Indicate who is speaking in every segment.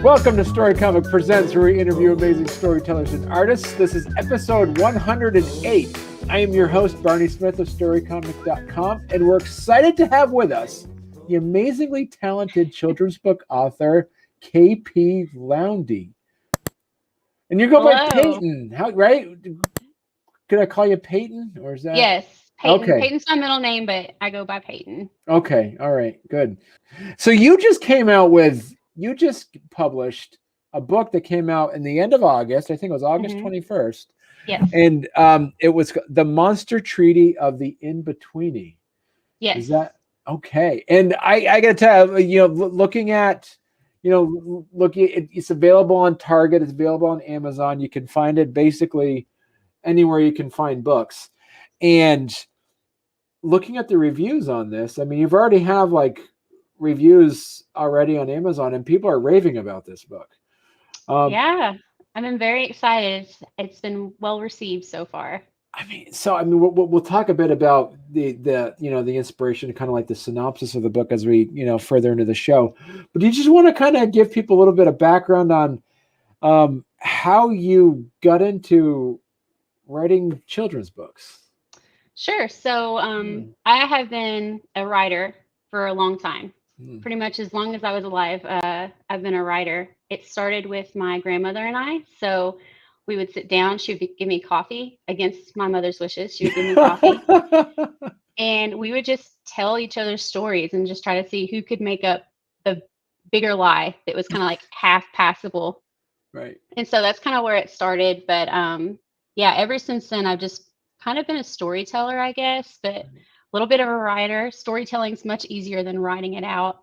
Speaker 1: Welcome to Storycomic Presents, where we interview amazing storytellers and artists. This is episode 108. I am your host, Barney Smith of storycomic.com, and we're excited to have with us the amazingly talented children's book author, P Loundy. And you go by Peyton, right? Could I call you Peyton, or is that?
Speaker 2: Yes, Peyton.
Speaker 1: Okay.
Speaker 2: Peyton's my middle name, but I go by Peyton.
Speaker 1: Okay, all right, good. So you just published a book that came out in the end of August. I think it was August 21st.
Speaker 2: Yes.
Speaker 1: And it was The Monster Treaty of the In-Betweeny.
Speaker 2: Yes.
Speaker 1: Is that okay? And I got to tell you, looking at, it's available on Target. It's available on Amazon. You can find it basically anywhere you can find books. And looking at the reviews on this, I mean, you've already have like reviews already on Amazon, and people are raving about this book.
Speaker 2: Yeah, I've been very excited. It's been well received so far.
Speaker 1: We'll talk a bit about the inspiration, kind of like the synopsis of the book as we further into the show. But do you just want to kind of give people a little bit of background on how you got into writing children's books?
Speaker 2: Sure. So I have been a writer for a long time. Pretty much as long as I was alive, I've been a writer. It started with my grandmother and I. So we would sit down. She would give me coffee against my mother's wishes. She would give me coffee. And we would just tell each other stories and just try to see who could make up the bigger lie that was kind of like half passable.
Speaker 1: Right.
Speaker 2: And so that's kind of where it started. But yeah, ever since then, I've just kind of been a storyteller, I guess, but a little bit of a writer. Storytelling is much easier than writing it out.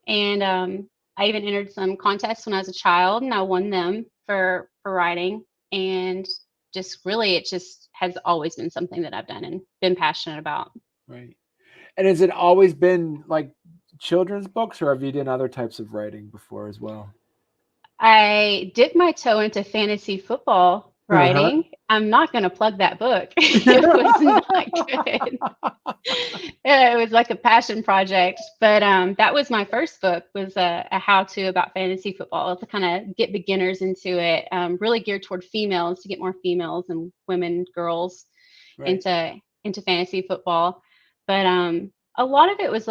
Speaker 2: And I even entered some contests when I was a child, and I won them for writing. And just really, it just has always been something that I've done and been passionate about.
Speaker 1: Right. And has it always been like children's books, or have you done other types of writing before as well?
Speaker 2: I dipped my toe into fantasy football writing. I'm not going to plug that book. It was not good. It was like a passion project, but that was my first book, was a how-to about fantasy football to kind of get beginners into it, really geared toward females, to get more females and women, girls into fantasy football. But a lot of it was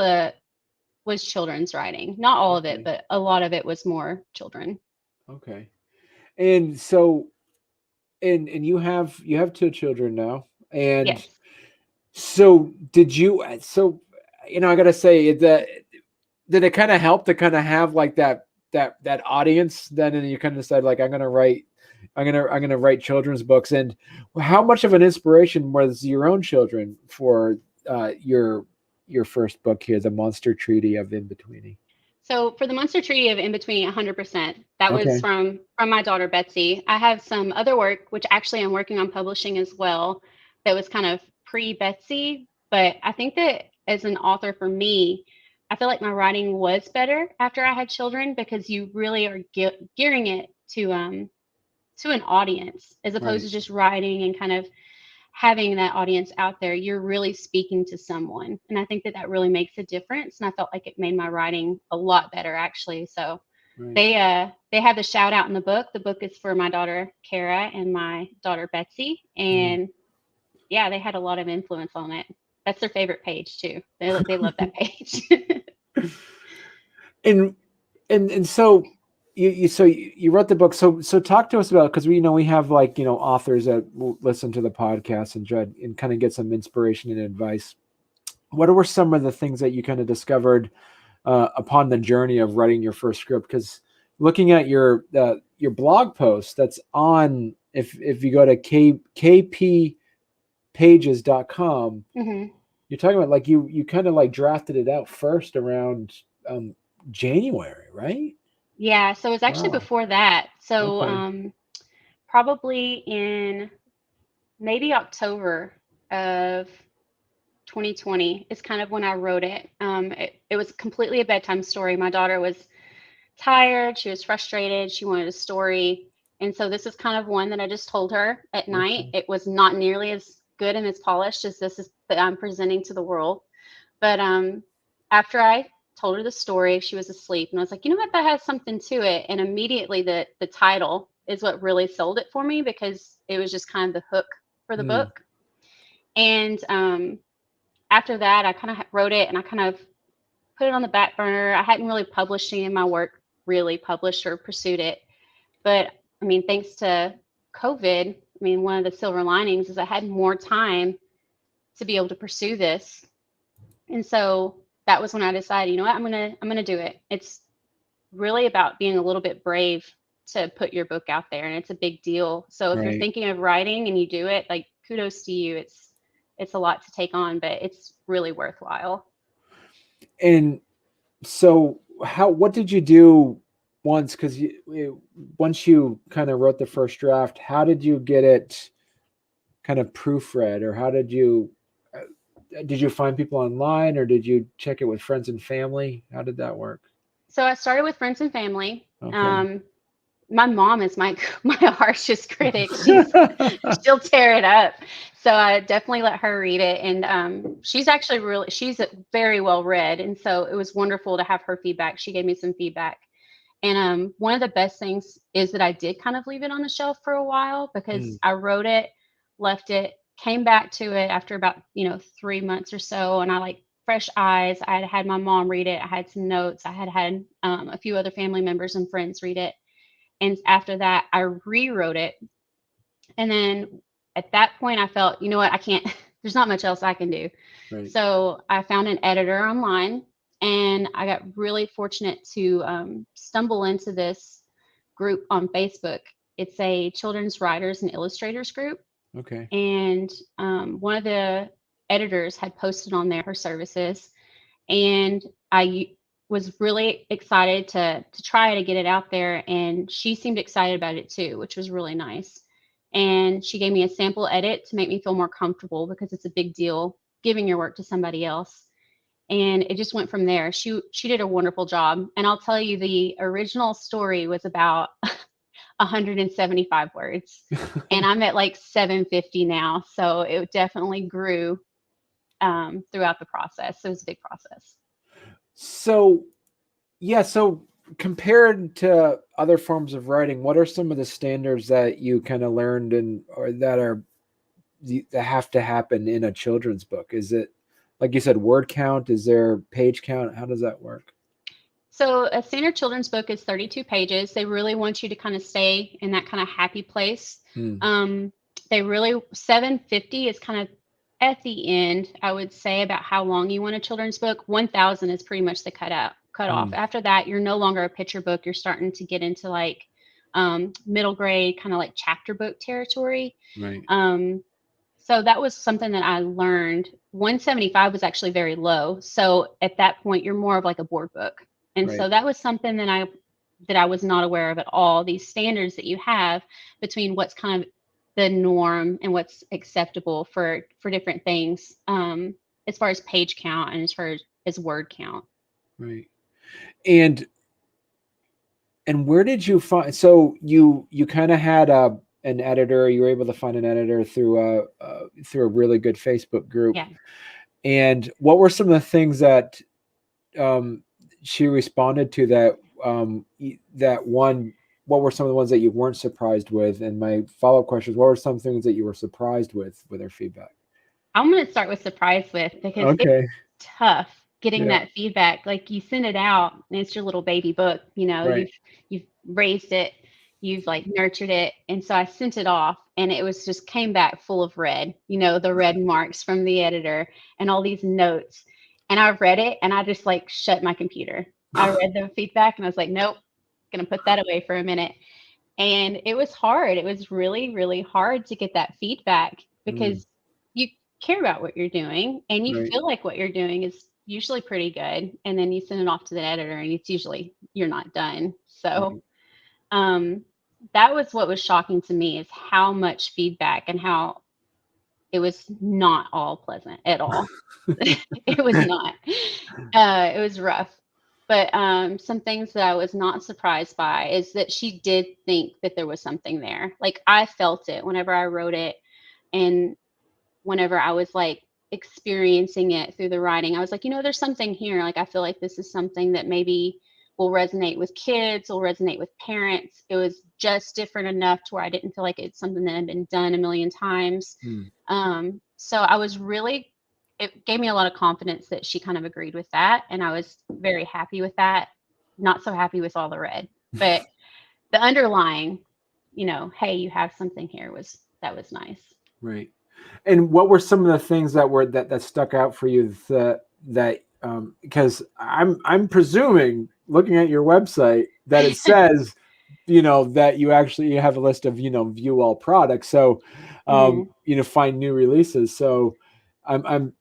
Speaker 2: children's writing. Not all of it, but a lot of it was more children.
Speaker 1: Okay. And so and you have 2 children now, and
Speaker 2: yes.
Speaker 1: So I gotta say that did it kind of help to kind of have like that audience then, and you kind of decided like I'm gonna write children's books? And how much of an inspiration was your own children for your first book here, The Monster Treaty of In-Betweeny?
Speaker 2: So for the Monster Treaty of In-Betweeny, 100%. That was from my daughter, Betsy. I have some other work, which actually I'm working on publishing as well, that was kind of pre-Betsy. But I think that as an author, for me, I feel like my writing was better after I had children, because you really are gearing it to an audience, as opposed to just writing and kind of having that audience out there. You're really speaking to someone. And I think that really makes a difference. And I felt like it made my writing a lot better, actually. So they have the shout out in the book. The book is for my daughter, Kara, and my daughter, Betsy. And yeah, they had a lot of influence on it. That's their favorite page too. They love that page.
Speaker 1: and so you wrote the book. So talk to us about, because we have like authors that will listen to the podcast and kind of get some inspiration and advice. What were some of the things that you kind of discovered upon the journey of writing your first script? Because looking at your blog post that's on, if you go to kppages.com, you're talking about like you kind of like drafted it out first around January, right?
Speaker 2: Yeah, so it was actually before that. So probably in maybe October of 2020 is kind of when I wrote it. It was completely a bedtime story. My daughter was tired. She was frustrated. She wanted a story. And so this is kind of one that I just told her at night. It was not nearly as good and as polished as this is that I'm presenting to the world. But after I told her the story. She was asleep, and I was like, you know what, that has something to it. And immediately the title is what really sold it for me, because it was just kind of the hook for the book. And after that, I kind of wrote it, and I kind of put it on the back burner. I hadn't really published any of my work, really published or pursued it. But I mean, thanks to COVID, I mean, one of the silver linings is I had more time to be able to pursue this. And so that was when I decided, you know what, I'm gonna do it. It's really about being a little bit brave to put your book out there, and it's a big deal. So if you're thinking of writing and you do it, like, kudos to you. It's a lot to take on, but it's really worthwhile.
Speaker 1: And so what did you do once you kind of wrote the first draft? How did you get it kind of proofread, or how did you find people online, or did you check it with friends and family? How did that work?
Speaker 2: So I started with friends and family. Okay. My mom is my harshest critic. She'll tear it up. So I definitely let her read it. And she's actually she's very well read. And so it was wonderful to have her feedback. She gave me some feedback. And one of the best things is that I did kind of leave it on the shelf for a while, because I wrote it, left it, came back to it after about 3 months or so, and I like fresh eyes. I had my mom read it. I had some notes. I had a few other family members and friends read it. And after that, I rewrote it. And then at that point, I felt, you know what, I can't, there's not much else I can do. Right. So I found an editor online, and I got really fortunate to stumble into this group on Facebook. It's a children's writers and illustrators group. Okay. And one of the editors had posted on there her services, and I was really excited to try to get it out there, and she seemed excited about it too, which was really nice. And she gave me a sample edit to make me feel more comfortable, because it's a big deal giving your work to somebody else. And it just went from there. She did a wonderful job. And I'll tell you, the original story was about 175 words, and I'm at like 750 now. So it definitely grew throughout the process. So it was a big process.
Speaker 1: So compared to other forms of writing, what are some of the standards that you kind of learned or that have to happen in a children's book? Is it, like you said, word count? Is there page count? How does that work?
Speaker 2: So a standard children's book is 32 pages. They really want you to kind of stay in that kind of happy place. 750 is kind of at the end, I would say, about how long you want a children's book. 1,000 is pretty much the cut off. After that, you're no longer a picture book. You're starting to get into like middle grade, kind of like chapter book territory. Right. So that was something that I learned. 175 was actually very low. So at that point, you're more of like a board book. And so that was something that I was not aware of at all. These standards that you have between what's kind of the norm and what's acceptable for different things, as far as page count and as far as word count.
Speaker 1: Right. And where did you find, so you kind of had an editor, you were able to find an editor through a really good Facebook group. Yeah. And what were some of the things that she responded to what were some of the ones that you weren't surprised with? And my follow-up question is, what were some things that you were surprised with her feedback?
Speaker 2: I'm going to start with surprised with, because it's tough getting that feedback. Like, you send it out and it's your little baby book, right. You've raised it, you've like nurtured it. And so I sent it off, and it was just came back full of red, the red marks from the editor and all these notes. And I read it, and I just like shut my computer. I read the feedback, and I was like, nope, going to put that away for a minute. And it was hard. It was really, really hard to get that feedback, because you care about what you're doing, and you feel like what you're doing is usually pretty good. And then you send it off to the editor, and it's usually you're not done. So that was what was shocking to me, is how much feedback and how it was not all pleasant at all. It was not. It was rough. But some things that I was not surprised by is that she did think that there was something there. Like, I felt it whenever I wrote it, and whenever I was like experiencing it through the writing. I was like, there's something here. Like, I feel like this is something that maybe will resonate with kids, will resonate with parents. It was just different enough to where I didn't feel like it's something that had been done a million times. So I was really, it gave me a lot of confidence that she kind of agreed with that. And I was very happy with that. Not so happy with all the red, but the underlying, hey, you have something here that was nice.
Speaker 1: Right. And what were some of the things that stuck out for you that because I'm presuming, looking at your website, that it says that you actually have a list of view all products, so find new releases. So I'm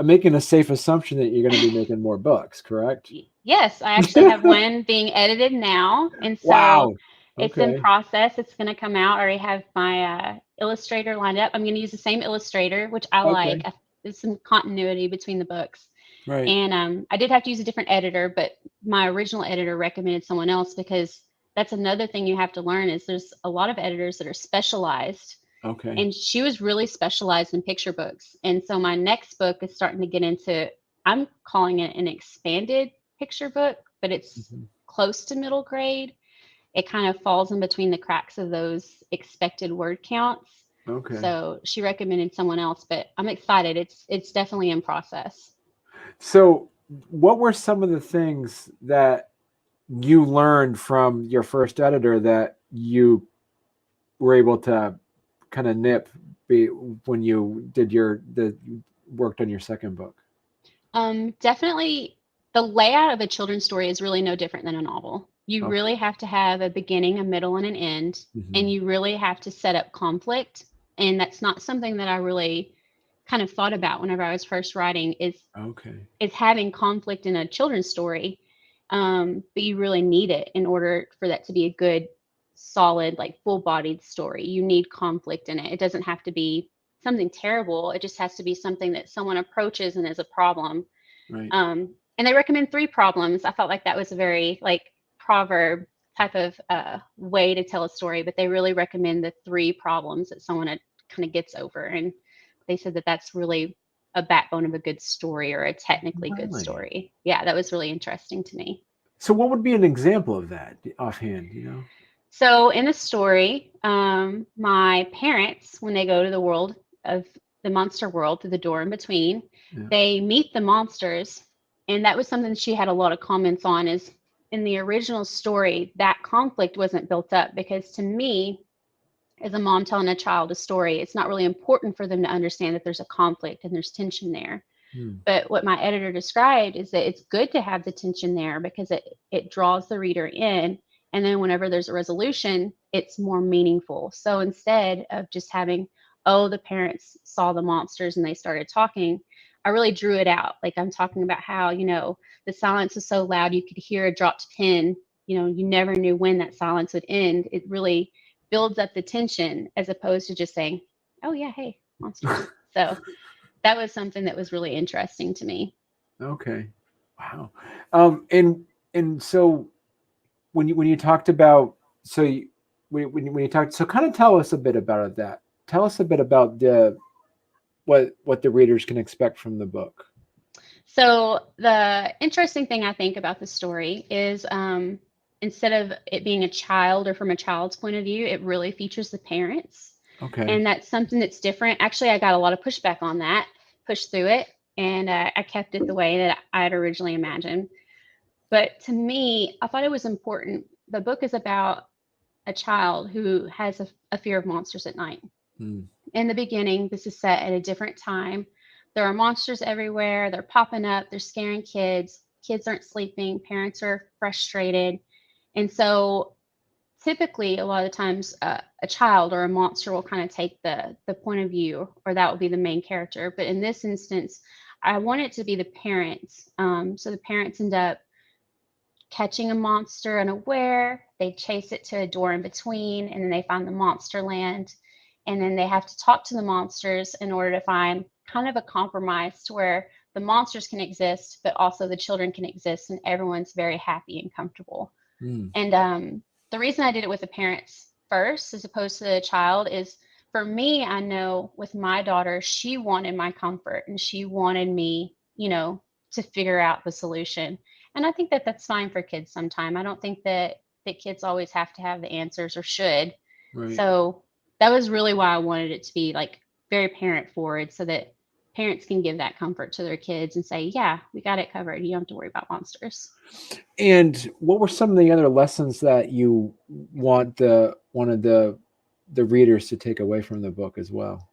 Speaker 1: making a safe assumption that you're going to be making more books, correct?
Speaker 2: Yes, I actually have one being edited now, and so
Speaker 1: wow.
Speaker 2: It's in process. It's going to come out. I already have my illustrator lined up. I'm going to use the same illustrator, which I like. There's some continuity between the books.
Speaker 1: Right.
Speaker 2: And I did have to use a different editor, but my original editor recommended someone else, because that's another thing you have to learn is there's a lot of editors that are specialized.
Speaker 1: Okay.
Speaker 2: And she was really specialized in picture books. And so my next book is starting to get into, I'm calling it an expanded picture book, but it's close to middle grade. It kind of falls in between the cracks of those expected word counts.
Speaker 1: Okay.
Speaker 2: So she recommended someone else, but I'm excited. It's definitely in process.
Speaker 1: So what were some of the things that you learned from your first editor that you were able to kind of nip when you did worked on your second book?
Speaker 2: Definitely the layout of a children's story is really no different than a novel. You really have to have a beginning, a middle, and an end, and you really have to set up conflict. And that's not something that I really kind of thought about whenever I was first writing is having conflict in a children's story. But you really need it in order for that to be a good, solid, like full-bodied story. You need conflict in it. It doesn't have to be something terrible. It just has to be something that someone approaches and is a problem.
Speaker 1: Right.
Speaker 2: And they recommend 3 problems. I felt like that was a very proverb type of way to tell a story, but they really recommend the 3 problems that someone kind of gets over. And they said that that's really a backbone of a good story, or a technically good story. Yeah, that was really interesting to me.
Speaker 1: So what would be an example of that offhand,
Speaker 2: So in the story, my parents, when they go to the world of the monster world through the door in between, they meet the monsters. And that was something she had a lot of comments on, is in the original story, that conflict wasn't built up, because to me, as a mom telling a child a story, it's not really important for them to understand that there's a conflict and there's tension there. But what my editor described is that it's good to have the tension there, because it draws the reader in. And then whenever there's a resolution, it's more meaningful. So instead of just having, the parents saw the monsters and they started talking, I really drew it out. Like, I'm talking about how, the silence was so loud you could hear a dropped pin. You never knew when that silence would end. It really builds up the tension, as opposed to just saying, oh yeah, hey, monsters. So that was something that was really interesting to me.
Speaker 1: Okay. Wow. And so when you talked about, when you talked, so kind of tell us a bit about that. Tell us a bit about what the readers can expect from the book.
Speaker 2: So the interesting thing I think about the story is, instead of it being a child, or from a child's point of view, it really features the parents.
Speaker 1: Okay.
Speaker 2: And that's something that's different. Actually, I got a lot of pushback on that, pushed through it, and I kept it the way that I had originally imagined. But to me, I thought it was important. The book is about a child who has a fear of monsters at night. In the beginning, this is set at a different time. There are monsters everywhere. They're popping up. They're scaring kids. Kids aren't sleeping. Parents are frustrated. And so typically, a lot of the times, a child or a monster will kind of take the point of view, or that will be the main character. But in this instance, I want it to be the parents. So the parents end up catching a monster unaware. They chase it to a door in between, and then they find the monster land. And then they have to talk to the monsters in order to find kind of a compromise to where the monsters can exist, but also the children can exist, and everyone's very happy and comfortable. And the reason I did it with the parents first, as opposed to the child, is for me, I know with my daughter, she wanted my comfort and she wanted me, to figure out the solution. And I think that that's fine for kids sometime. I don't think that kids always have to have the answers or should.
Speaker 1: Right.
Speaker 2: So that was really why I wanted it to be like very parent forward so that parents can give that comfort to their kids and say, yeah, we got it covered. You don't have to worry about monsters.
Speaker 1: And what were some of the other lessons that you wanted the readers to take away from the book as well?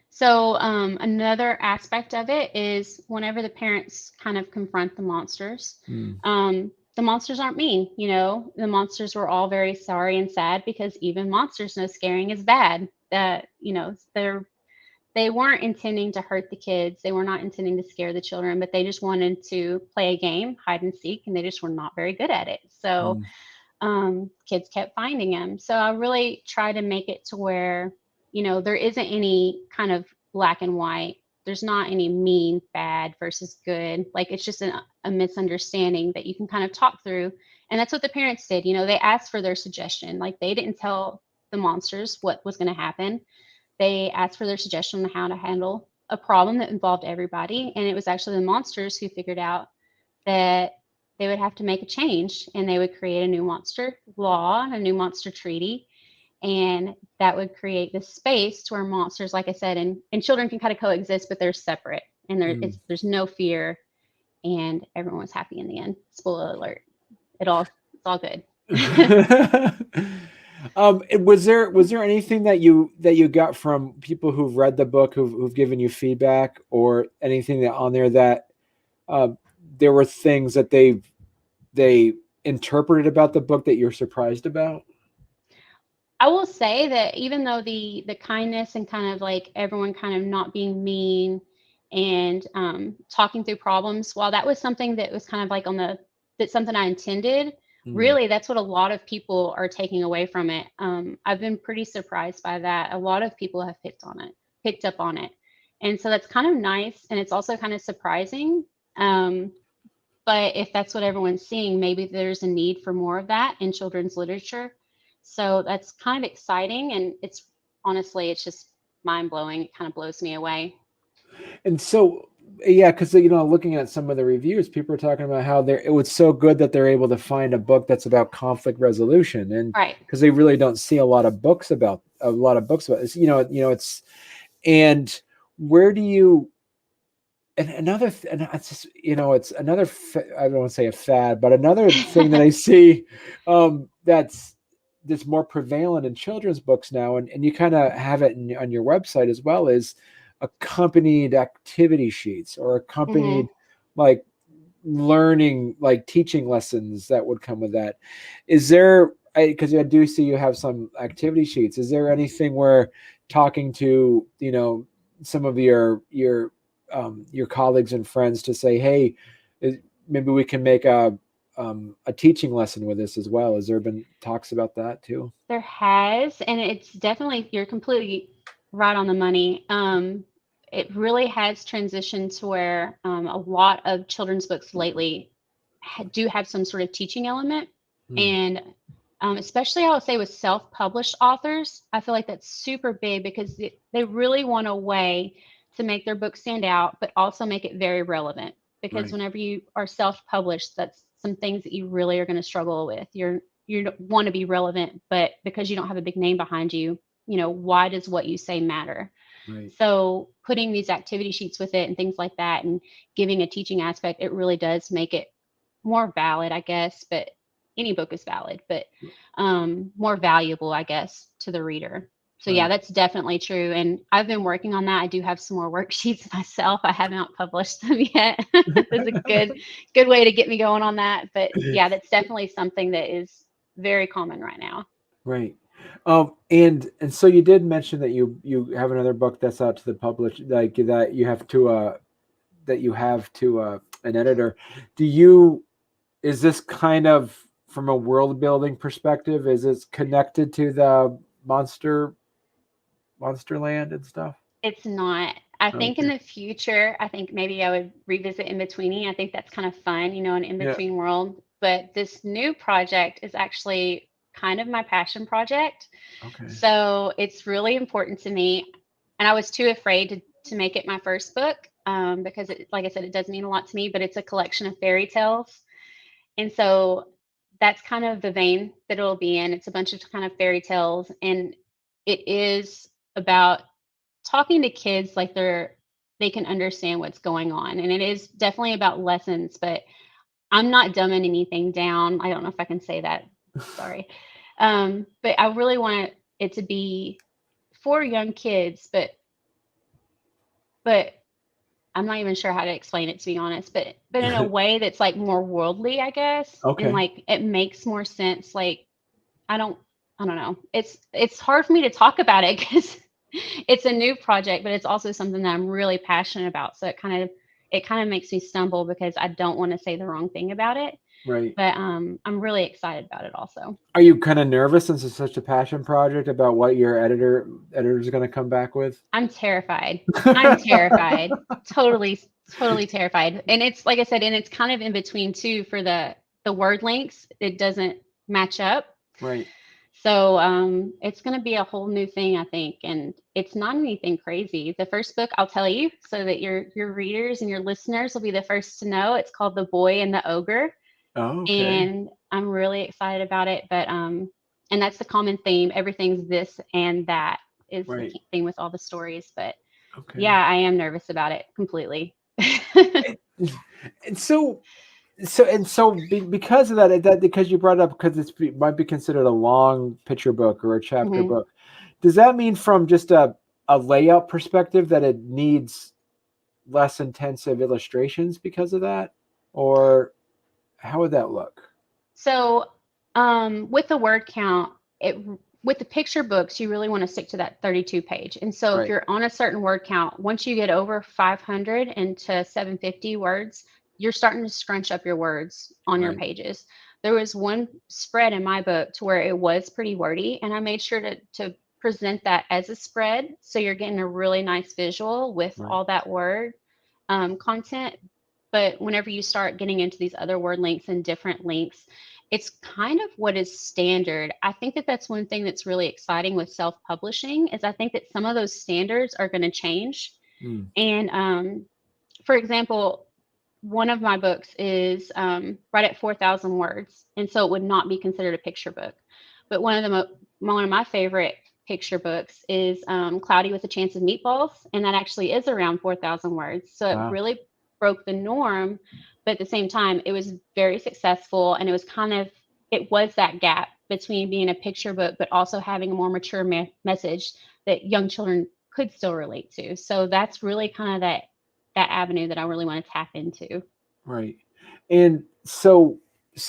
Speaker 2: So another aspect of it is whenever the parents kind of confront the monsters, the monsters aren't mean. The monsters were all very sorry and sad because even monsters know scaring is bad. That they weren't intending to hurt the kids. They were not intending to scare the children, but they just wanted to play a game, hide and seek, and they just were not very good at it. So kids kept finding him. So I really try to make it to where, there isn't any kind of black and white. There's not any mean, bad versus good. Like it's just a misunderstanding that you can kind of talk through. And that's what the parents did. They asked for their suggestion. Like they didn't tell the monsters what was going to happen. They asked for their suggestion on how to handle a problem that involved everybody. And it was actually the monsters who figured out that they would have to make a change and they would create a new monster law, a new monster treaty. And that would create this space to where monsters, like I said, and children can kind of coexist, but they're separate and there's no fear and everyone was happy in the end. Spoiler alert. It's all good.
Speaker 1: Was there anything that you got from people who've read the book, who've given you feedback, or anything that on there that there were things that they interpreted about the book that you're surprised about?
Speaker 2: I will say that even though the kindness and kind of like everyone kind of not being mean and talking through problems, while that was something that was kind of like that's something I intended, really that's what a lot of people are taking away from it. I've been pretty surprised by that. A lot of people have picked up on it. And so that's kind of nice. And it's also kind of surprising. But if that's what everyone's seeing, maybe there's a need for more of that in children's literature. So that's kind of exciting. And it's just mind blowing. It kind of blows me away.
Speaker 1: And so, yeah, because looking at some of the reviews, people are talking about how it was so good that they're able to find a book that's about conflict resolution, and
Speaker 2: right,
Speaker 1: because they really don't see a lot of books about this. It's and where do you and another and it's just, it's another I don't want to say a fad, but another thing that I see that's more prevalent in children's books now, and you kind of have it on your website as well, is accompanied activity sheets or accompanied like learning, like teaching lessons that would come with that. Is there, because I do see you have some activity sheets, is there anything where talking to some of your colleagues and friends to say, hey, maybe we can make a teaching lesson with this as well? Has there been talks about that too?
Speaker 2: There has, and it's definitely, you're completely right on the money. It really has transitioned to where a lot of children's books lately do have some sort of teaching element. And especially I would say with self-published authors, I feel like that's super big because they really want a way to make their book stand out, but also make it very relevant. Because whenever you are self-published, that's some things that you really are going to struggle with. You want to be relevant, but because you don't have a big name behind you, why does what you say matter?
Speaker 1: Right.
Speaker 2: So putting these activity sheets with it and things like that and giving a teaching aspect, it really does make it more valid, I guess. But any book is valid, but more valuable, I guess, to the reader. So yeah, that's definitely true. And I've been working on that. I do have some more worksheets myself. I haven't published them yet. It's a good way to get me going on that. But yeah, that's definitely something that is very common right now.
Speaker 1: Right. And so you did mention that you have another book that's out to the publish, like that you have to an editor. Is this kind of from a world building perspective? Is it connected to the Monsterland and stuff?
Speaker 2: It's not. I think in the future, I think maybe I would revisit Betweeny. I think that's kind of fun, an in-between world. But this new project is actually kind of my passion project.
Speaker 1: Okay.
Speaker 2: So it's really important to me. And I was too afraid to make it my first book because, like I said, it does mean a lot to me, but it's a collection of fairy tales. And so that's kind of the vein that it'll be in. It's a bunch of kind of fairy tales. And it is about talking to kids like they can understand what's going on. And it is definitely about lessons, but I'm not dumbing anything down. I don't know if I can say that. Sorry. But I really want it to be for young kids, but I'm not even sure how to explain it, to be honest, but in a way that's like more worldly, I guess.
Speaker 1: Okay.
Speaker 2: And like it makes more sense. Like I don't know. It's hard for me to talk about it because it's a new project, but it's also something that I'm really passionate about. So it kind of makes me stumble because I don't want to say the wrong thing about it.
Speaker 1: Right.
Speaker 2: But I'm really excited about it also.
Speaker 1: Are you kind of nervous since it's such a passion project about what your editor is going to come back with?
Speaker 2: I'm terrified. I'm terrified. Totally terrified. And it's like I said, and it's kind of in between too for the word links. It doesn't match up.
Speaker 1: Right.
Speaker 2: So it's going to be a whole new thing, I think. And it's not anything crazy. The first book, I'll tell you, so that your readers and your listeners will be the first to know. It's called The Boy and the Ogre.
Speaker 1: Oh, okay.
Speaker 2: And I'm really excited about it. But and that's the common theme. Everything's this and that is
Speaker 1: right.
Speaker 2: the thing with all the stories. But
Speaker 1: okay.
Speaker 2: Yeah, I am nervous about it completely.
Speaker 1: And so because of that, because you brought it up, because it might be considered a long picture book or a chapter book, does that mean from just a layout perspective that it needs less intensive illustrations because of that? Or how would that look?
Speaker 2: So with the word count, with the picture books, you really want to stick to that 32 page. And so if you're on a certain word count, once you get over 500 into 750 words, you're starting to scrunch up your words on your pages. There was one spread in my book to where it was pretty wordy, and I made sure to present that as a spread. So you're getting a really nice visual with all that word content. But whenever you start getting into these other word links and different links, it's kind of what is standard. I think that that's one thing that's really exciting with self-publishing is I think that some of those standards are going to change. And for example, one of my books is right at 4,000 words. And so it would not be considered a picture book. But one of my favorite picture books is Cloudy with a Chance of Meatballs. And that actually is around 4,000 words. So it really broke the norm. But at the same time, it was very successful. And it was that gap between being a picture book, but also having a more mature message that young children could still relate to. So that's really kind of that avenue that I really want to tap into.
Speaker 1: Right. And so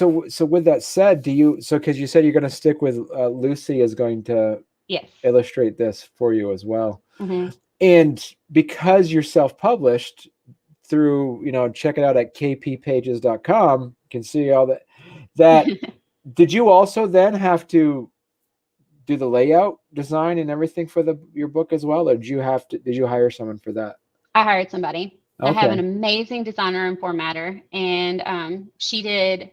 Speaker 1: with that said, because you said you're going to stick with Lucy is going to illustrate this for you as well. And because you're self-published through, check it out at kppages.com, you can see all that did you also then have to do the layout design and everything for your book as well? Or did you hire someone for that?
Speaker 2: I hired somebody. I have an amazing designer and formatter, and she did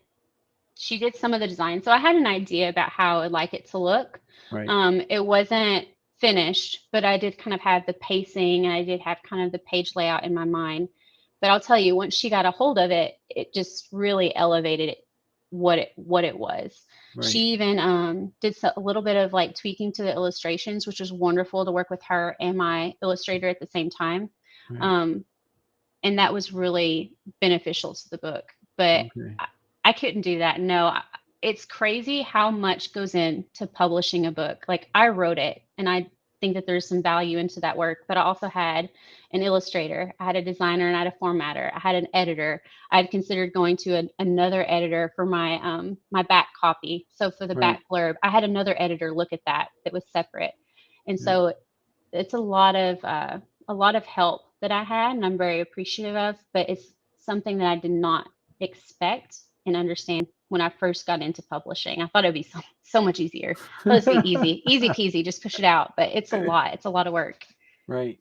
Speaker 2: some of the design. So I had an idea about how I'd like it to look. It wasn't finished, but I did kind of have the pacing and I did have kind of the page layout in my mind. But I'll tell you, once she got a hold of it, it just really elevated it, what it was. She even did a little bit of like tweaking to the illustrations, which was wonderful to work with her and my illustrator at the same time. And that was really beneficial to the book. But I couldn't do that. No, it's crazy how much goes into publishing a book. Like I wrote it and I think that there's some value into that work, but I also had an illustrator, I had a designer, and I had a formatter, I had an editor. I had considered going to another editor for my my back copy. So for the back blurb, I had another editor look at that was separate. And so it's a lot of help that I had and I'm very appreciative of, but it's something that I did not expect and understand when I first got into publishing. I thought it'd be so much easier. Let's be easy peasy, just push it out. But it's a lot. It's a lot of work.
Speaker 1: Right.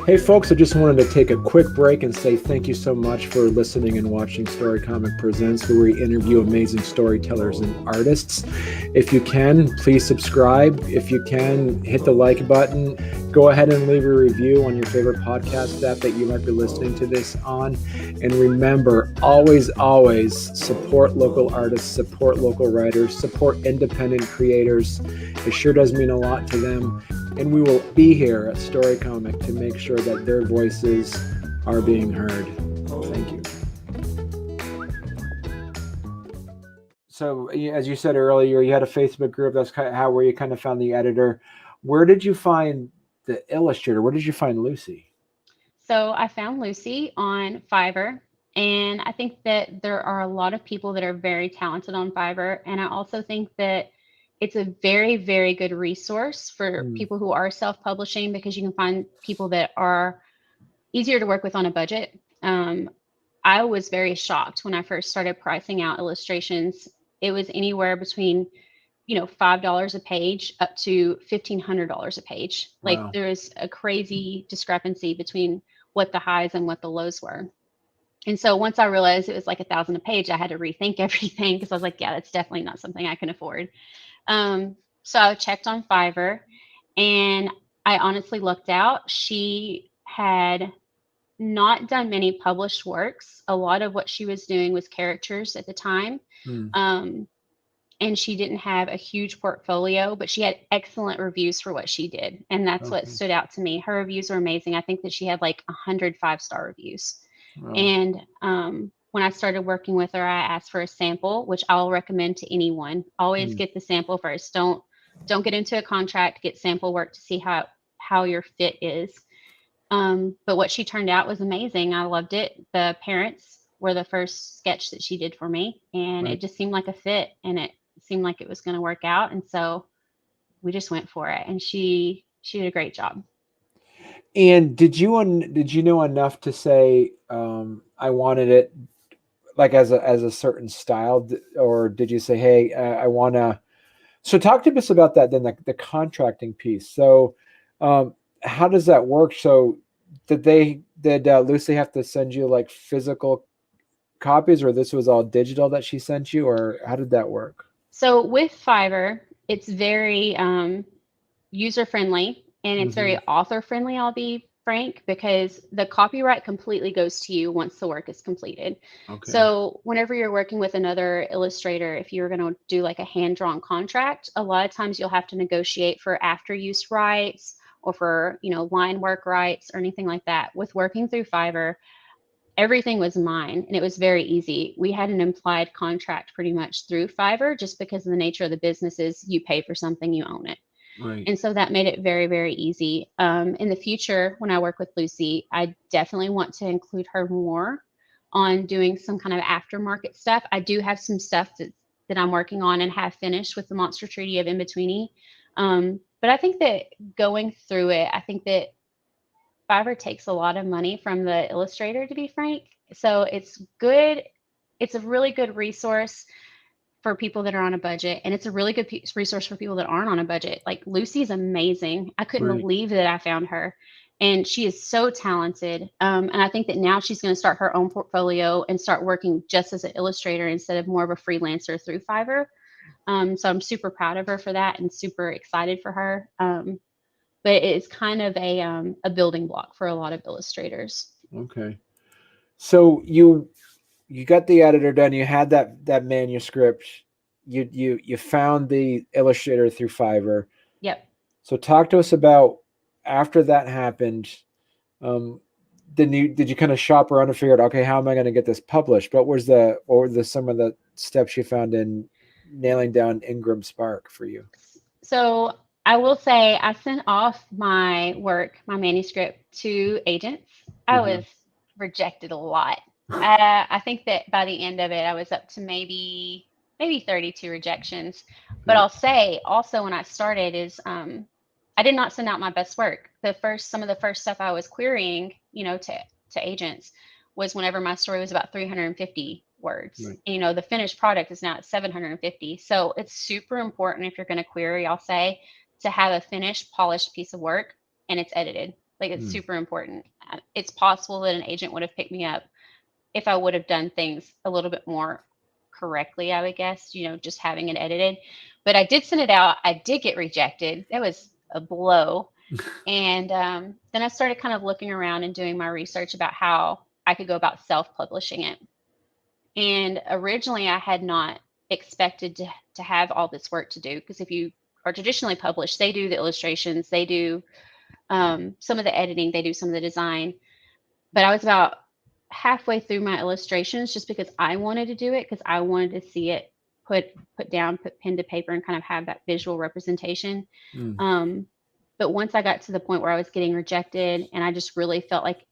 Speaker 1: Hey folks, I just wanted to take a quick break and say thank you so much for listening and watching Storycomic Presents, where we interview amazing storytellers and artists. If you can, please subscribe. If you can, hit the like button. Go ahead and leave a review on your favorite podcast app that you might be listening to this on. And remember, always, always support local artists, support local writers, support independent creators. It sure does mean a lot to them. And we will be here at Storycomic to make sure that their voices are being heard. Thank you. So, as you said earlier, you had a Facebook group. That's kind of where you kind of found the editor. Where did you find the illustrator? Where did you find Lucy?
Speaker 2: So I found Lucy on Fiverr. And I think that there are a lot of people that are very talented on Fiverr. And I also think that it's a very, very good resource for people who are self-publishing, because you can find people that are easier to work with on a budget. I was very shocked when I first started pricing out illustrations. It was anywhere between, $5 a page up to $1,500 a page.
Speaker 1: Wow.
Speaker 2: Like, there is a crazy discrepancy between what the highs and what the lows were. And so once I realized it was like $1,000 a page, I had to rethink everything, because I was like, yeah, that's definitely not something I can afford. So I checked on Fiverr, and I honestly looked out. She had not done many published works. A lot of what she was doing was characters at the time. And she didn't have a huge portfolio, but she had excellent reviews for what she did. And that's what stood out to me. Her reviews are amazing. I think that she had like 100 5-star reviews. Wow. And when I started working with her, I asked for a sample, which I'll recommend to anyone. Always get the sample first. Don't get into a contract, get sample work to see how your fit is. But what she turned out was amazing. I loved it. The parents were the first sketch that she did for me, and it just seemed like a fit, and it seemed like it was going to work out. And so we just went for it, and she did a great job.
Speaker 1: And did you know enough to say, I wanted it like as a certain style, or did you say, hey, I want to? So talk to us about that then, the contracting piece. So how does that work? So did Lucy have to send you like physical copies, or this was all digital that she sent you, or how did that work?
Speaker 2: So with Fiverr, it's very user friendly, and it's very author friendly, I'll be frank, because the copyright completely goes to you once the work is completed. Okay. So whenever you're working with another illustrator, if you're going to do like a hand-drawn contract, a lot of times you'll have to negotiate for after-use rights, or for, line work rights, or anything like that. With working through Fiverr, everything was mine, and it was very easy. We had an implied contract pretty much through Fiverr, just because of the nature of the business is you pay for something, you own it. Right. And so that made it very, very easy. In the future, when I work with Lucy, I definitely want to include her more on doing some kind of aftermarket stuff. I do have some stuff that I'm working on and have finished with the Monster Treaty of In-Betweeny. But I think that going through it, I think that Fiverr takes a lot of money from the illustrator, to be frank. So it's good. It's a really good resource for people that are on a budget, and it's a really good resource for people that aren't on a budget. Like, Lucy's amazing. I couldn't believe that I found her, and she is so talented. And I think that now she's going to start her own portfolio and start working just as an illustrator instead of more of a freelancer through Fiverr. So I'm super proud of her for that, and super excited for her. But it's kind of a building block for a lot of illustrators. Okay.
Speaker 1: So you got the editor done. You had that manuscript. You found the illustrator through Fiverr.
Speaker 2: Yep.
Speaker 1: So talk to us about, after that happened, did you kind of shop around and figure out, okay, how am I going to get this published? What were some of the steps you found in nailing down Ingram Spark for you?
Speaker 2: So I will say I sent off my manuscript to agents. I was rejected a lot. I think that by the end of it, I was up to maybe 32 rejections. But I'll say also, when I started, is I did not send out my best work. Some of the first stuff I was querying, to agents, was whenever my story was about 350 words. Right. And, the finished product is now at 750. So it's super important, if you're going to query, I'll say, to have a finished, polished piece of work, and it's edited. Like, it's super important. It's possible that an agent would have picked me up if I would have done things a little bit more correctly, I would guess, just having it edited. But I did send it out. I did get rejected. That was a blow. And then I started kind of looking around and doing my research about how I could go about self-publishing it. And originally I had not expected to have all this work to do, because if you are traditionally published, they do the illustrations, they do some of the editing, they do some of the design. But I was about halfway through my illustrations just because I wanted to do it, because I wanted to see it put pen to paper and kind of have that visual representation. But once I got to the point where I was getting rejected and I just really felt like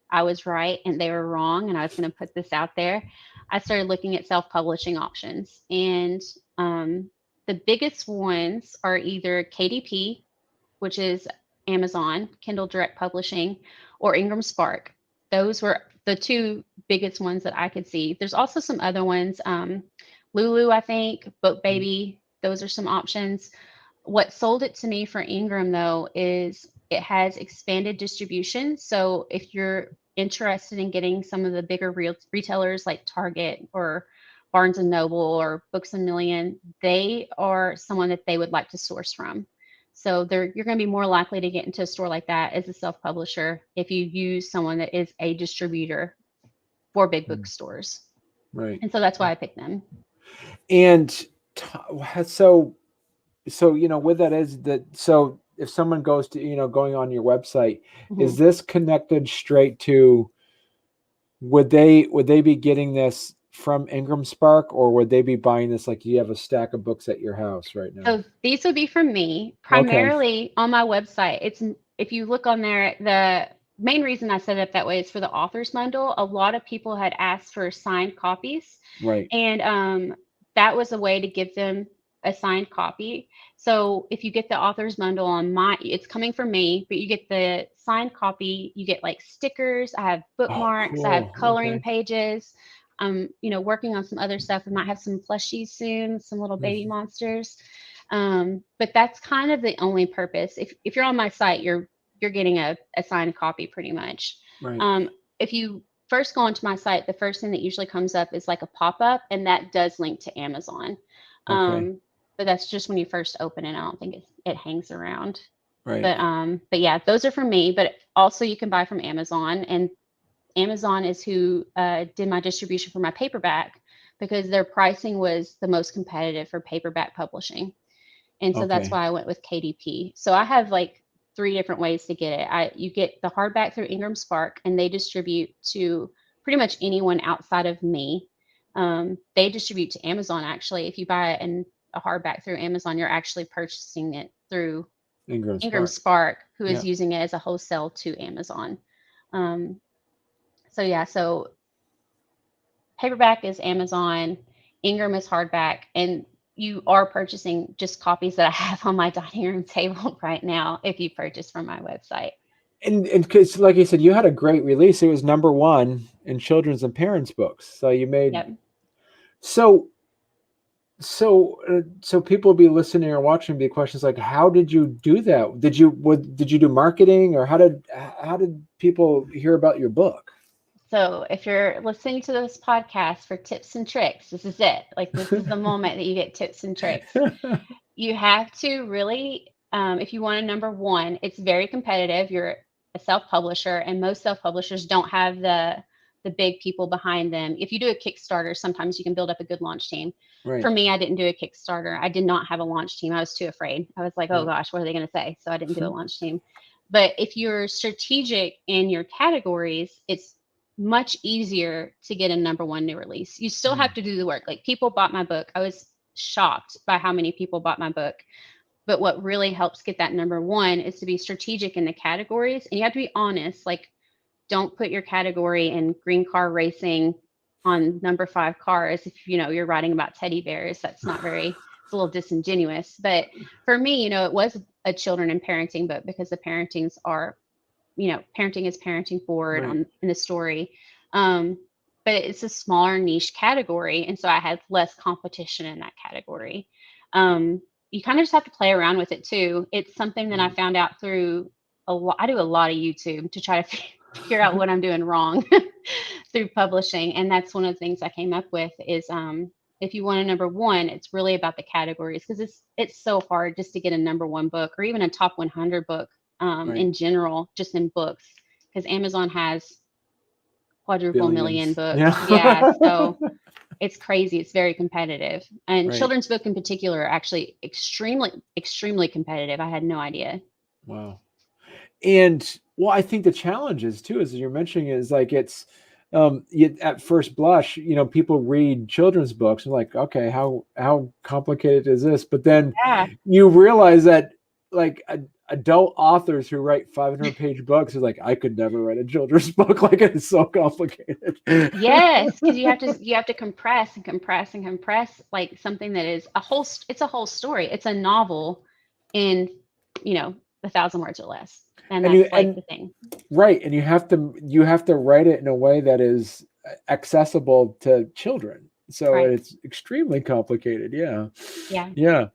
Speaker 2: I was right and they were wrong and I was going to put this out there, I started looking at self-publishing options. And the biggest ones are either KDP, which is Amazon, Kindle Direct Publishing, or Ingram Spark. Those were the two biggest ones that I could see. There's also some other ones, Lulu, I think, Book Baby. Those are some options. What sold it to me for Ingram, though, is it has expanded distribution. So if you're interested in getting some of the bigger retailers like Target or Barnes & Noble or Books A Million, they are someone that they would like to source from. So you're going to be more likely to get into a store like that as a self-publisher if you use someone that is a distributor for big bookstores.
Speaker 1: Right.
Speaker 2: And so that's why I picked them.
Speaker 1: And so with that is that, so if someone goes to, going on your website, is this connected straight to, would they be getting this from Ingram Spark, or would they be buying this, like you have a stack of books at your house right now?
Speaker 2: So these would be from me, primarily on my website. If you look on there, the main reason I set it up that way is for the author's bundle. A lot of people had asked for signed copies.
Speaker 1: Right.
Speaker 2: And that was a way to give them a signed copy. So if you get the author's bundle it's coming from me, but you get the signed copy, you get like stickers, I have bookmarks,
Speaker 1: cool.
Speaker 2: I have coloring pages. Working on some other stuff. We might have some plushies soon, some little baby monsters. But that's kind of the only purpose. If you're on my site, you're getting a signed copy pretty much.
Speaker 1: Right.
Speaker 2: If you first go onto my site, the first thing that usually comes up is like a pop-up, and that does link to Amazon. But that's just when you first open it. I don't think it hangs around.
Speaker 1: Right.
Speaker 2: But yeah, those are from me, but also you can buy from Amazon, and Amazon is who did my distribution for my paperback, because their pricing was the most competitive for paperback publishing. And so that's why I went with KDP. So I have like 3 different ways to get it. You get the hardback through Ingram Spark, and they distribute to pretty much anyone outside of me. They distribute to Amazon, actually. If you buy a hardback through Amazon, you're actually purchasing it through Ingram Spark, who is using it as a wholesale to Amazon. So paperback is Amazon, Ingram is hardback, and you are purchasing just copies that I have on my dining room table right now if you purchase from my website.
Speaker 1: And because, like you said, you had a great release. It was #1 in children's and parents books. So you made.
Speaker 2: Yep.
Speaker 1: So people will be listening or watching, be questions like, how did you do that? Did you do marketing, or how did people hear about your book?
Speaker 2: So if you're listening to this podcast for tips and tricks, this is it. Like, this is the moment that you get tips and tricks. You have to really, if you want a #1, it's very competitive. You're a self-publisher, and most self-publishers don't have the big people behind them. If you do a Kickstarter, sometimes you can build up a good launch team.
Speaker 1: Right.
Speaker 2: For me, I didn't do a Kickstarter. I did not have a launch team. I was too afraid. I was like, oh gosh, what are they going to say? So I didn't do a launch team. But if you're strategic in your categories, it's much easier to get a #1 new release. You still have to do the work. Like, people bought my book. I was shocked by how many people bought my book. But what really helps get that #1 is to be strategic in the categories. And you have to be honest. Like, don't put your category in green car racing on #5 cars if you're writing about teddy bears. That's not it's a little disingenuous. But for me, it was a children and parenting book, because the parentings are, parenting is parenting forward in the story. But it's a smaller niche category, and so I had less competition in that category. You kind of just have to play around with it too. It's something that I found out through I do a lot of YouTube to try to figure out what I'm doing wrong through publishing. And that's one of the things I came up with is if you want a number one, it's really about the categories, because it's so hard just to get a number one book or even a top 100 book in general, just in books, because Amazon has quadruple million books. Yeah. So it's crazy. It's very competitive. And children's book in particular are actually extremely competitive. I had no idea.
Speaker 1: Wow. And well, I think the challenge is too, as you're mentioning, is like it's at first blush, people read children's books and like, okay, how complicated is this? But then you realize that like adult authors who write 500-page books is like, I could never write a children's book. Like, it's so complicated.
Speaker 2: Yes, because you have to compress and compress and compress like something that is it's a whole story. It's a novel in 1,000 words or less. And that's the thing. Right.
Speaker 1: And you have to write it in a way that is accessible to children. So it's extremely complicated. Yeah.
Speaker 2: Yeah.
Speaker 1: Yeah.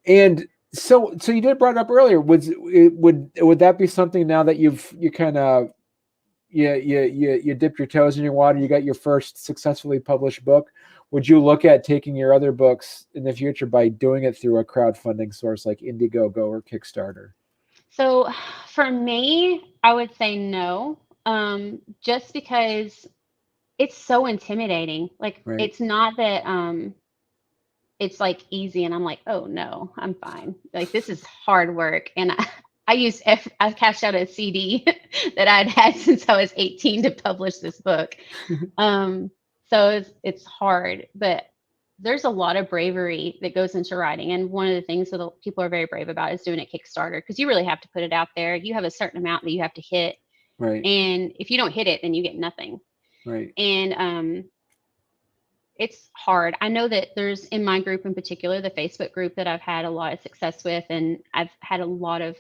Speaker 1: And so you did brought it up earlier. Would that be something now that you kind of you dipped your toes in your water, you got your first successfully published book? Would you look at taking your other books in the future by doing it through a crowdfunding source like Indiegogo or Kickstarter?
Speaker 2: So for me, I would say no, just because it's so intimidating. Like, it's not that it's like easy and I'm like, oh no, I'm fine. Like, this is hard work. And I cashed out a CD that I'd had since I was 18 to publish this book. So it's hard, but there's a lot of bravery that goes into writing. And one of the things that people are very brave about is doing a Kickstarter, because you really have to put it out there. You have a certain amount that you have to hit.
Speaker 1: Right.
Speaker 2: And if you don't hit it, then you get nothing.
Speaker 1: Right.
Speaker 2: And it's hard. I know that there's, in my group in particular, the Facebook group that I've had a lot of success with, and I've had met a lot of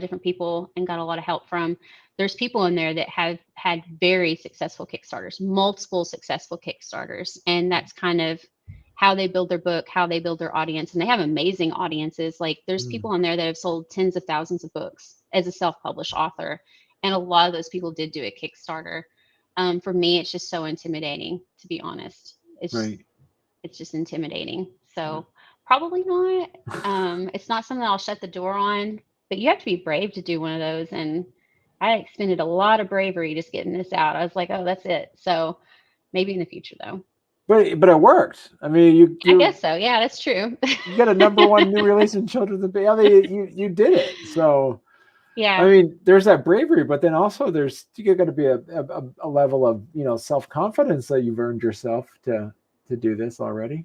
Speaker 2: different people and got a lot of help from. There's people in there that have had very successful Kickstarters, multiple successful Kickstarters. And that's kind of how they build their book, how they build their audience. And they have amazing audiences. Like, there's people on there that have sold tens of thousands of books as a self-published author. And a lot of those people did do a Kickstarter. For me, it's just so intimidating, to be honest. It's just intimidating. So probably not. It's not something I'll shut the door on, but you have to be brave to do one of those. And I expended a lot of bravery just getting this out. I was like, oh, that's it. So maybe in the future, though.
Speaker 1: But it worked. I mean,
Speaker 2: I guess so. Yeah, that's true.
Speaker 1: You got a number one new release in children's book. I mean, you did it. So
Speaker 2: yeah.
Speaker 1: I mean, there's that bravery, but then also you got to be a level of self-confidence that you've earned yourself to do this already.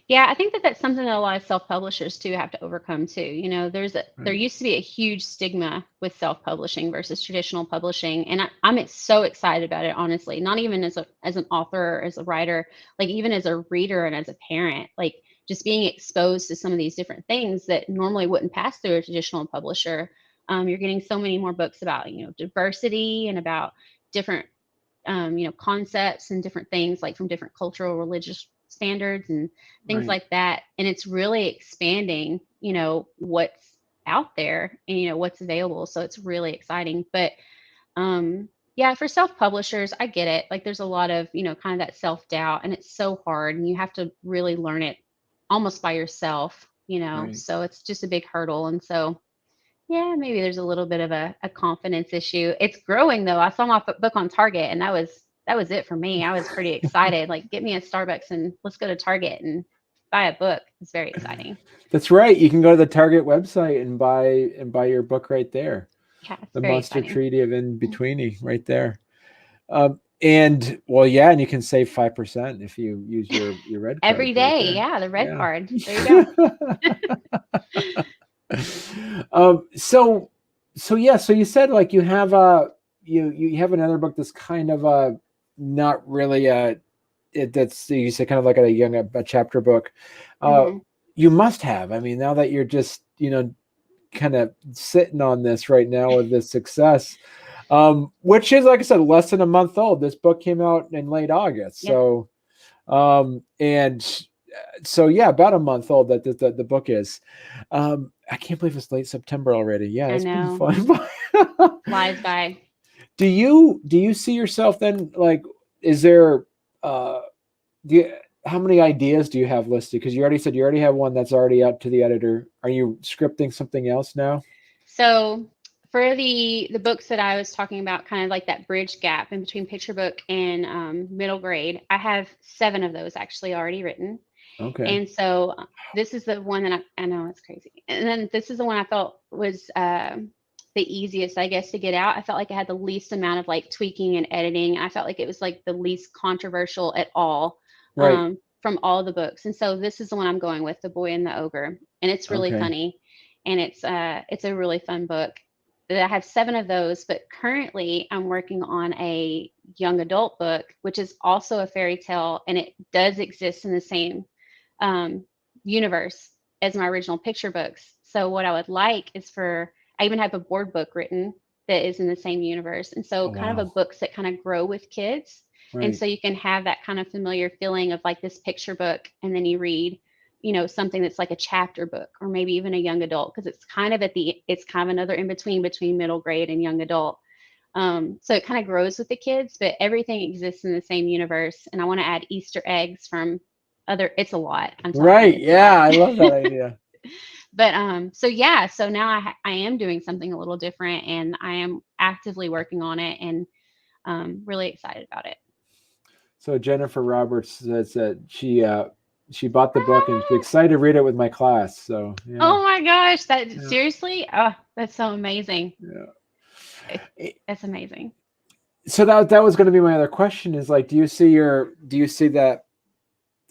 Speaker 2: Yeah, I think that's something that a lot of self-publishers too have to overcome too. There used to be a huge stigma with self-publishing versus traditional publishing, and I'm so excited about it, honestly. Not even as an author or as a writer, like even as a reader and as a parent, like just being exposed to some of these different things that normally wouldn't pass through a traditional publisher. You're getting so many more books about diversity and about different concepts and different things, like from different cultural, religious standards and things like that. And it's really expanding, what's out there and, what's available. So it's really exciting. But yeah, for self-publishers, I get it. Like, there's a lot of, kind of that self-doubt, and it's so hard, and you have to really learn it almost by yourself, so it's just a big hurdle. And so, yeah, maybe there's a little bit of a confidence issue. It's growing though. I saw my book on Target, and that was it for me. I was pretty excited. Like, get me a Starbucks and let's go to Target and buy a book. It's very exciting.
Speaker 1: That's right. You can go to the Target website and buy your book right there.
Speaker 2: Yeah,
Speaker 1: The Monster Treaty of Betweeny right there. And well, yeah, and you can save 5% if you use your red card
Speaker 2: every day. Right, yeah, the red card. There
Speaker 1: you go. So you said like you have you have another book that's kind of not really that's, you say, kind of like a chapter book. You must have. I mean, now that you're just kind of sitting on this right now with this success, which is, like I said, less than a month old. This book came out in late August. Yep. So yeah, about a month old that the book is. I can't believe it's late September already. Yeah,
Speaker 2: I
Speaker 1: it's been
Speaker 2: know.
Speaker 1: fun.
Speaker 2: Flies by.
Speaker 1: Do you see yourself then, like, is there how many ideas do you have listed? Because you already said you already have one that's already out to the editor. Are you scripting something else now?
Speaker 2: So for the books that I was talking about, kind of like that bridge gap in between picture book and middle grade, I have 7 of those actually already written.
Speaker 1: Okay.
Speaker 2: And so this is the one that I know it's crazy. And then this is the one I felt was the easiest, I guess, to get out. I felt like it had the least amount of like tweaking and editing. I felt like it was like the least controversial at all from all the books. And so this is the one I'm going with, The Boy and the Ogre. And it's really funny. And it's a really fun book. I have 7 of those, but currently I'm working on a young adult book, which is also a fairy tale, and it does exist in the same universe as my original picture books. So what I would like is I even have a board book written that is in the same universe. And so kind of a books that kind of grow with kids. Right. And so you can have that kind of familiar feeling of like this picture book, and then you read, something that's like a chapter book or maybe even a young adult, because it's kind of another in between middle grade and young adult. So it kind of grows with the kids, but everything exists in the same universe. And I want to add Easter eggs from it's a lot.
Speaker 1: Right. Yeah. I love that idea.
Speaker 2: But so now I am doing something a little different, and I am actively working on it, and really excited about it.
Speaker 1: So Jennifer Roberts says that she bought the book and she's excited to read it with my class. So yeah.
Speaker 2: Oh my gosh, seriously? Oh, that's so amazing.
Speaker 1: Yeah.
Speaker 2: That's amazing.
Speaker 1: So that was going to be my other question, is like, do you see that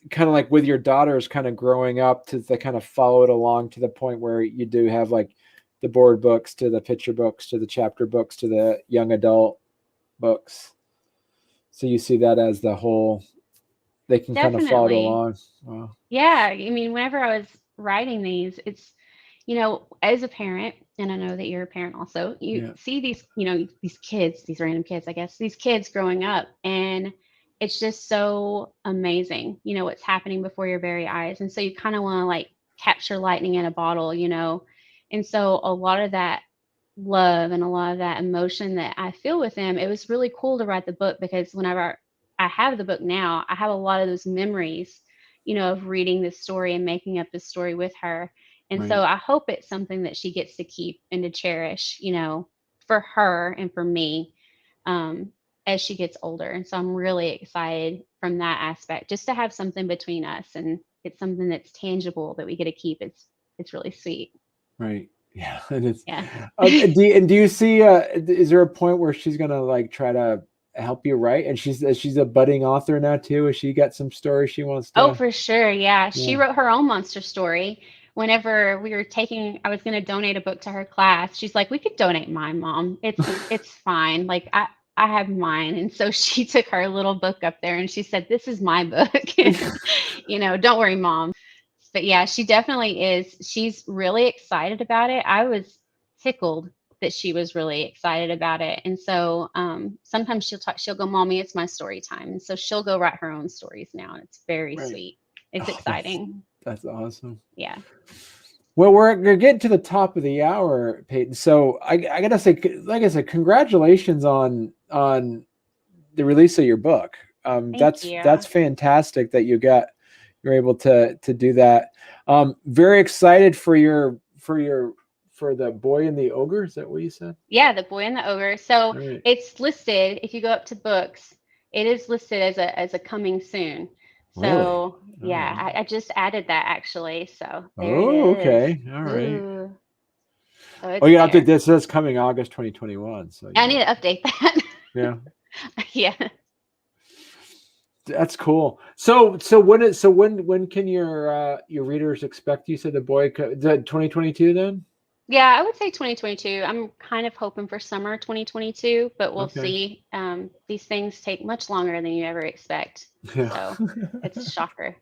Speaker 1: kind of like with your daughters kind of growing up to kind of follow it along to the point where you do have like the board books to the picture books to the chapter books to the young adult books? So you see that as the whole, they can kind of follow along. Wow.
Speaker 2: Yeah. I mean, whenever I was writing these, it's, as a parent, and I know that you're a parent also, you see these, these kids, these random kids, I guess, these kids growing up, and it's just so amazing, what's happening before your very eyes. And so you kind of want to like capture lightning in a bottle, and so a lot of that love and a lot of that emotion that I feel with them, it was really cool to write the book, because whenever I have the book now, I have a lot of those memories, of reading this story and making up this story with her. And so I hope it's something that she gets to keep and to cherish, for her and for me, as she gets older. And so I'm really excited from that aspect, just to have something between us, and it's something that's tangible that we get to keep. It's really sweet.
Speaker 1: Right. Yeah. It is.
Speaker 2: Yeah.
Speaker 1: Do you see, is there a point where she's going to like try to help you write? And she's a budding author now too. Has she got some stories she wants to?
Speaker 2: Oh, for sure. Yeah. She wrote her own monster story. Whenever I was going to donate a book to her class, she's like, we could donate mine, Mom. It's fine. Like I have mine. And so she took her little book up there and she said, this is my book. Don't worry, Mom. But yeah, she definitely is. She's really excited about it. I was tickled that she was really excited about it. And so sometimes she'll go, Mommy, it's my story time. And so she'll go write her own stories now. And it's very sweet. It's exciting.
Speaker 1: That's awesome.
Speaker 2: Yeah.
Speaker 1: Well, we're getting to the top of the hour, Peyton. So I gotta say, like I said, congratulations on the release of your book. That's fantastic that you're able to do that. Very excited for the Boy and the Ogre. Is that what you said?
Speaker 2: Yeah, The Boy and the Ogre. So it's listed, if you go up to books, it is listed as a coming soon. So yeah, I just added that actually. So there it is.
Speaker 1: Okay. All right.
Speaker 2: Ooh. So
Speaker 1: you have to update this. That's coming August 2021. So
Speaker 2: I need to update that.
Speaker 1: Yeah.
Speaker 2: Yeah.
Speaker 1: That's cool. So when can your readers expect? You said The Boy, is that 2022 then?
Speaker 2: Yeah, I would say 2022. I'm kind of hoping for summer 2022, but we'll see. These things take much longer than you ever expect. So it's a shocker.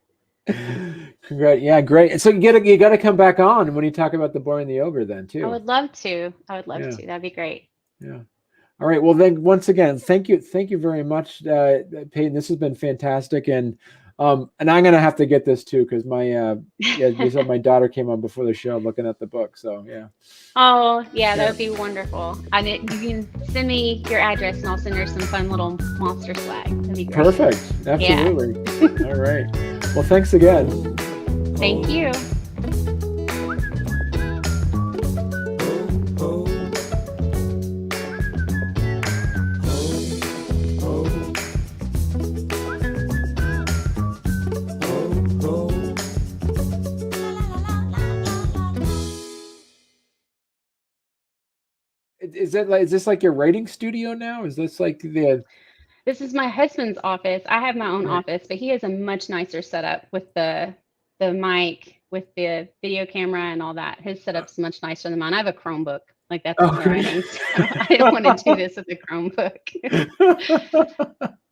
Speaker 1: Congrats. Yeah, great. So you got to come back on when you talk about The Boy and the Ogre then too.
Speaker 2: I would love to. That'd be great.
Speaker 1: Yeah. All right. Well, then once again, thank you very much, Peyton. This has been fantastic. And And I'm gonna have to get this too because my you said my daughter came on before the show looking at the book. So yeah.
Speaker 2: Oh yeah, that would be wonderful. And you can send me your address, and I'll send her some fun little monster swag. That'd be great.
Speaker 1: Perfect. Absolutely. Yeah. All right. Well, thanks again.
Speaker 2: Thank you.
Speaker 1: Is this like your writing studio now? Is this like the?
Speaker 2: This is my husband's office. I have my own office, but he has a much nicer setup with the mic, with the video camera and all that. His setup's much nicer than mine. I have a Chromebook. Like that's my writing. So I don't want to do this with a Chromebook. It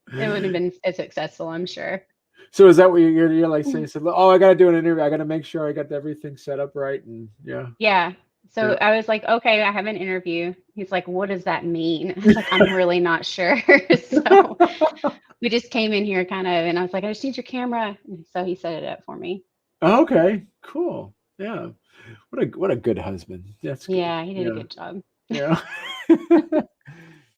Speaker 2: wouldn't have been as successful, I'm sure.
Speaker 1: So is that what you're like saying? So, oh, I got to do an interview. I got to make sure I got everything set up right, and yeah.
Speaker 2: Yeah. So I was like, okay, I have an interview. He's like, what does that mean? I was like, I'm really not sure. So we just came in here kind of, and I was like, I just need your camera. And so he set it up for me.
Speaker 1: Okay, cool. Yeah. What a good husband. That's good.
Speaker 2: Yeah, he did a good job.
Speaker 1: Yeah.